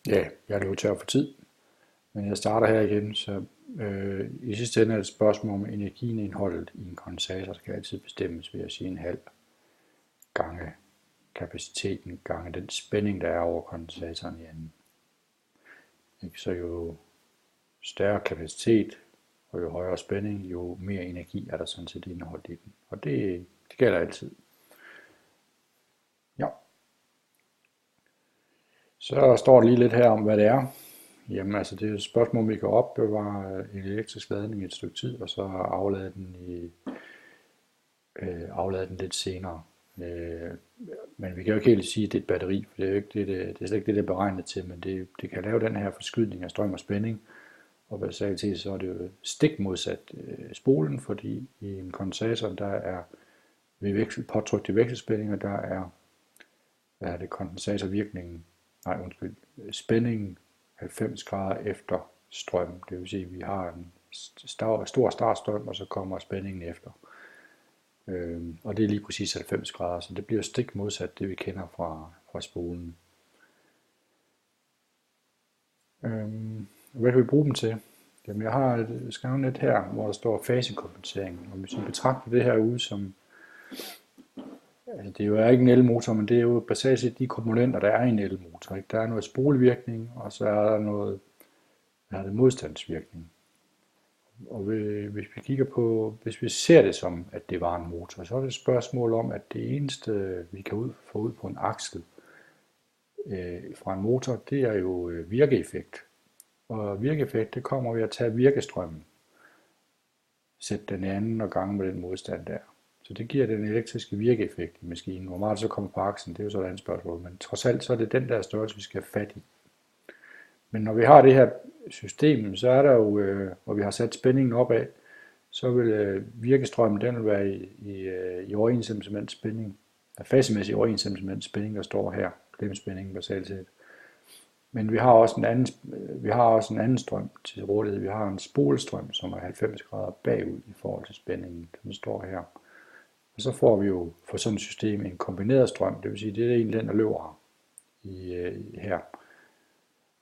Ja, jeg er løbet tør for tid, men jeg starter her igen. Så i sidste ende er det et spørgsmål om energiindholdet i en kondensator, skal altid bestemmes ved at sige en halv gange kapaciteten gange den spænding, der er over kondensatoren i enden. Så jo større kapacitet og jo højere spænding, jo mere energi er der sådan set indeholdt i den. Og det gælder altid. Ja, så står der lige lidt her om, hvad det er. Jamen altså, det er et spørgsmål, om vi kan opbevare en elektrisk ladning i et stykke tid, og så aflade den lidt senere. Men vi kan jo ikke helt sige, at det er et batteri, for det er jo ikke det er slet ikke det, det er beregnet til, men det kan lave den her forskydning af strøm og spænding, og basalt set så er det jo stik modsat spolen, fordi i en kondensator, der er ved påtrykte vekselspændinger, der er, hvad er det, kondensatorvirkningen, spændingen 90 grader efter strøm. Det vil sige, at vi har en stor startstrøm, og så kommer spændingen efter. Og det er lige præcis 90 grader, så det bliver stik modsat det, vi kender fra spolen. Hvad kan vi bruge dem til? Jamen, jeg har skrevet net her, hvor der står fasekompensering. Og hvis vi betragter det her ude som, altså det er jo ikke en elmotor, men det er jo basalt set de komponenter, der er i en elmotor. Ikke? Der er noget spolevirkning, og så er der noget modstandsvirkning. Og hvis vi kigger på, hvis vi ser det som, at det var en motor, så er det et spørgsmål om, at det eneste, vi kan få ud på en aksel fra en motor, det er jo virkeeffekt. Og virkeeffekt, det kommer ved at tage virkestrømmen, sætte den i anden og gange med den modstand der. Så det giver den elektriske virkeeffekt i maskinen. Hvor meget det så kommer på akslen, det er jo så et andet spørgsmål. Men trods alt, så er det den der størrelse, vi skal have fat i. Men når vi har det her system, så er der jo, hvor vi har sat spændingen opad, så vil virkestrømmen, den vil være i overensstemmelse med den spænding, fasemæssig overensstemmelse med den spænding, der står her, klemspændingen basalt set. Men vi har også en anden strøm til rådighed. Vi har en spolestrøm, som er 90 grader bagud i forhold til spændingen, den står her. Og så får vi jo for sådan et system en kombineret strøm, det vil sige, det er egentlig den, der løber her.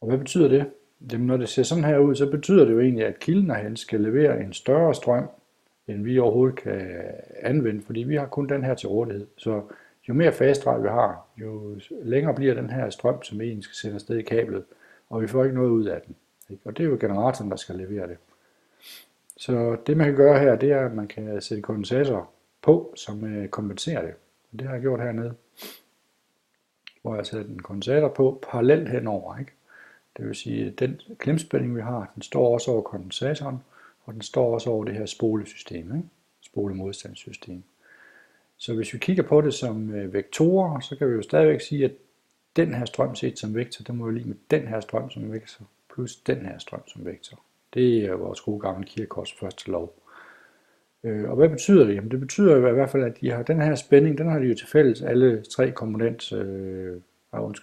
Og hvad betyder det? Jamen, når det ser sådan her ud, så betyder det jo egentlig, at kilden herhen skal levere en større strøm, end vi overhovedet kan anvende, fordi vi har kun den her til rådighed. Så jo mere fasedrej vi har, jo længere bliver den her strøm, som egentlig skal sende afsted i kablet, og vi får ikke noget ud af den. Og det er jo generatoren, der skal levere det. Så det man kan gøre her, det er, at man kan sætte kondensatorer på, som kompenserer det. Og det har jeg gjort hernede, hvor jeg sætter en kondensator på parallelt henover. Ikke? Det vil sige, at den klemspænding vi har, den står også over kondensatoren, og den står også over det her spolesystem, ikke? Spolemodstandssystem. Så hvis vi kigger på det som vektorer, så kan vi jo stadigvæk sige, at den her strøm set som vektor, den må jo lige med den her strøm som vektor, plus den her strøm som vektor. Det er vores gode gamle Kirchhoffs første lov. Og hvad betyder det? Jamen det betyder jo i hvert fald, at de har den her spænding, den har de jo til fælles alle tre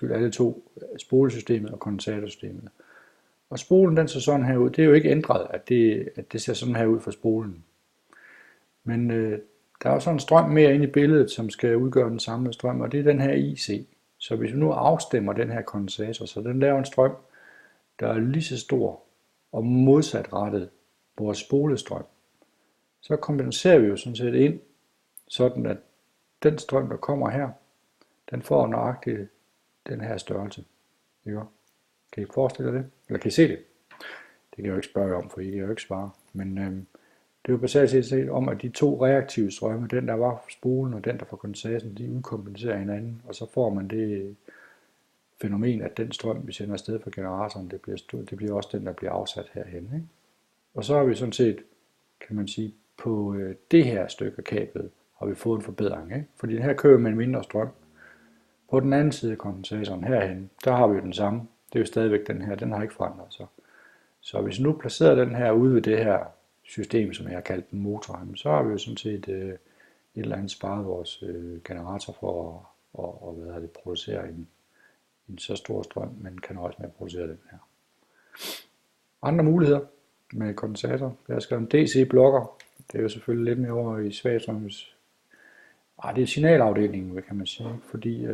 alle to, spolesystemet og kondensatorsystemet. Og spolen den ser sådan her ud. Det er jo ikke ændret, at det ser sådan her ud for spolen. Men der er jo sådan en strøm mere inde i billedet, som skal udgøre den samlede strøm, og det er den her IC. Så hvis vi nu afstemmer den her kondensator, så den laver en strøm, der er lige så stor og modsatrettet vores spolestrøm, så kompenserer vi jo sådan set ind, sådan at den strøm, der kommer her, den får nøjagtigt den her størrelse. Ikke? Kan I forestille jer det? Eller kan I se det? Det kan jeg jo ikke spørge om, for I kan jo ikke svare. Men det er jo basalt set om, at de to reaktive strømme, den der var for spolen og den der for kondensatoren, de udkompenserer hinanden, og så får man det fænomen, at den strøm, vi sender afsted fra generatoren, det bliver også den, der bliver afsat herhen. Ikke? Og så har vi sådan set, kan man sige, på det her stykke af kablet, har vi fået en forbedring. Ikke? Fordi den her kører med en mindre strøm. På den anden side af kondensatoren herhen, der har vi jo den samme. Det er jo stadigvæk den her, den har ikke forandret sig. Så hvis vi nu placerer den her ude ved det her system, som jeg har kaldt en motor, så har vi jo sådan set et eller andet sparet vores generator for at producere en så stor strøm, men kan også med at producere den her. Andre muligheder med kondensator. Jeg har skrevet en DC-blokker. Det er jo selvfølgelig lidt mere over i svagstrømmes. Det er signalafdelingen, kan man sige. Fordi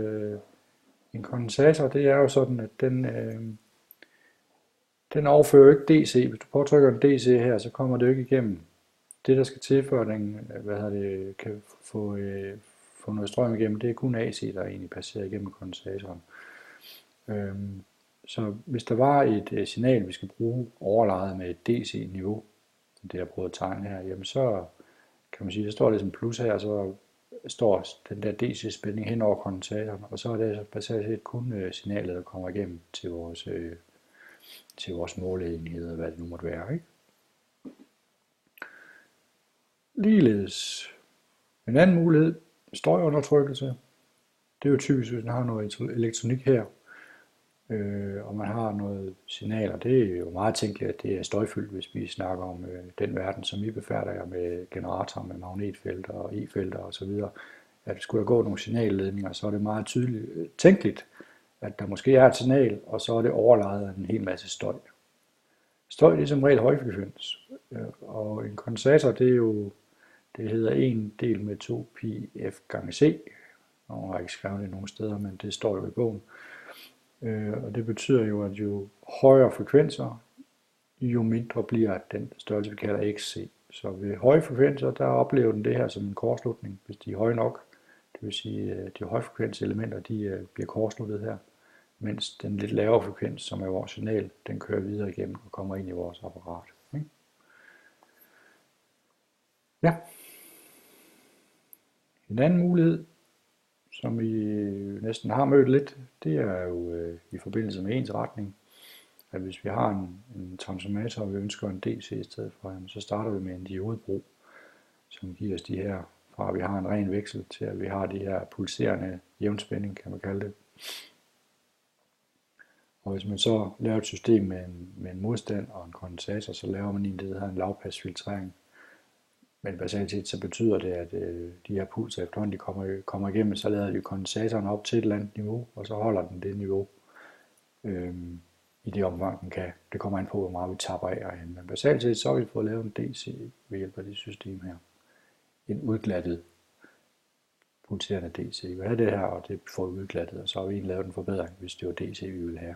en kondensator, det er jo sådan, at Den overfører jo ikke DC. Hvis du påtrykker en DC her, så kommer det jo ikke igennem. Det, der skal til, for at den kan få noget strøm igennem, det er kun AC, der egentlig passerer igennem kondensatoren. Så hvis der var et signal, vi skal bruge overlejet med et DC-niveau, det jeg prøver at tegne her, jamen så kan man sige, der står det som plus her, så står den der DC-spænding hen over kondensatoren, og så er det basalt set kun signalet, der kommer igennem til vores måleenhed, hvad det nu måtte være. Ikke? Ligeledes en anden mulighed, støjundertrykkelse. Det er jo typisk, hvis man har noget elektronik her, og man har noget signaler. Det er jo meget tænkeligt, at det er støjfyldt, hvis vi snakker om den verden, som vi befærder jer med generatorer, med magnetfelter og e-felter osv. At skulle der gå nogle signalledninger, så er det meget tydeligt tænkeligt, at der måske er et signal, og så er det overlejet af en hel masse støj. Støj det er som regel højfrekvens, og en kondensator det hedder 1 del med 2 pi f gange c. Nu har jeg ikke skrevet det nogen steder, men det står jo i bogen. Og det betyder jo, at jo højere frekvenser, jo mindre bliver den størrelse, vi kalder xc. Så ved høje frekvenser, der oplever den det her som en kortslutning, hvis de er høje nok. Det vil sige, at de højfrekvense elementer de bliver kortsluttet her, mens den lidt lavere frekvens, som er vores signal, den kører videre igennem og kommer ind i vores apparat. Ikke? Ja. En anden mulighed, som vi næsten har mødt lidt, det er jo i forbindelse med ensretning. At hvis vi har en transformator, og vi ønsker en DC i stedet for, så starter vi med en diodebro, som giver os de her, fra at vi har en ren veksel, til at vi har de her pulserende jævnspænding, kan man kalde det. Og hvis man så laver et system med en modstand og en kondensator, så laver man det, der hedder en lavpasfiltrering. Men basalt set så betyder det, at de her pulser efterhånden de kommer igennem, så lader de kondensatoren op til et eller andet niveau, og så holder den det niveau i det omfang, den kan. Det kommer an på, hvor meget vi tapper af. Men basalt set så har vi fået lavet en DC ved hjælp af det system her. En udglattet pulserende DC. Vi har det her, og det får vi udglattet, og så har vi egentlig lavet en forbedring, hvis det var DC, vi ville have.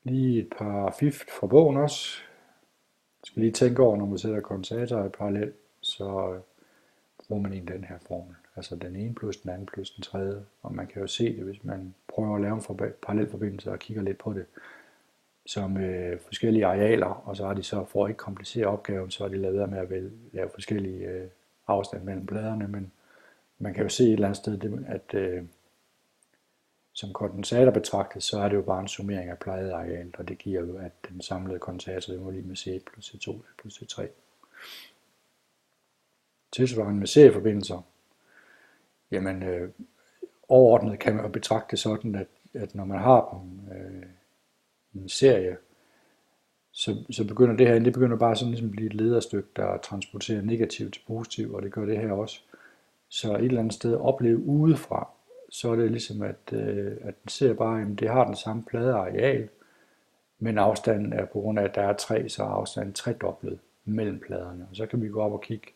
Lige et par fif fra bogen også. Jeg skal lige tænke over, når man sætter kondensatorer i parallel, så bruger man den her formel. Altså den ene plus den anden plus den tredje. Og man kan jo se det, hvis man prøver at lave en parallel forbindelse og kigger lidt på det, som forskellige arealer, og så har de så, for at ikke komplicere opgaven, så har de lavet med at lave forskellige afstand mellem pladerne, men man kan jo se et eller andet sted, at som kondensator betragtet, så er det jo bare en summering af pladearealet, og det giver jo, at den samlede kondensator er lige med C1 plus C2 plus C3. Tilsvarende med serieforbindelser, jamen overordnet kan man jo betragte det sådan, at når man har dem i en serie, så begynder det begynder bare sådan ligesom at blive et lederstykke, der transporterer negativt til positivt, og det gør det her også. Så et eller andet sted at opleve udefra, så er det ligesom, at den ser bare, at det har den samme pladeareal, men afstanden er på grund af, at der er 3, så er afstanden tredoblet mellem pladerne. Og så kan vi gå op og kigge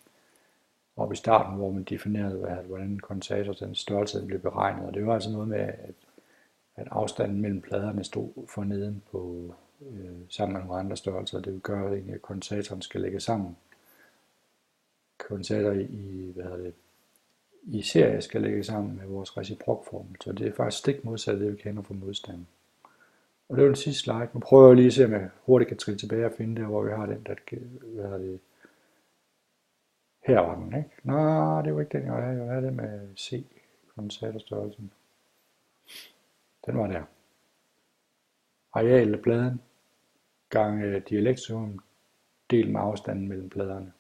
op i starten, hvor man definerede, hvordan kondensator, den størrelse blev beregnet. Og det var altså noget med, at afstanden mellem pladerne stod for neden på sammen med nogle andre størrelser. Det vil gøre, at kondensatoren skal lægge sammen. Kondensator i serie skal lægge sammen med vores reciprokformel. Så det er faktisk stik modsat det, vi kender fra modstanden. Og det var den sidste slide. Nu prøver jeg lige at se, om jeg hurtigt kan trille tilbage og finde der, hvor vi har den, der her var den, ikke? Nej, det var ikke den, jeg havde det med C, kondensatorstørrelsen. Den var der. Arealet af pladen gange dielektrikum delt med afstanden mellem pladerne.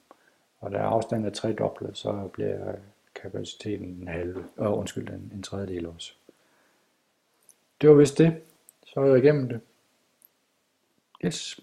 Og da afstanden er tredoblet, så bliver kapaciteten en tredjedel også. Det var vist det. Så er jeg igennem det. Yes.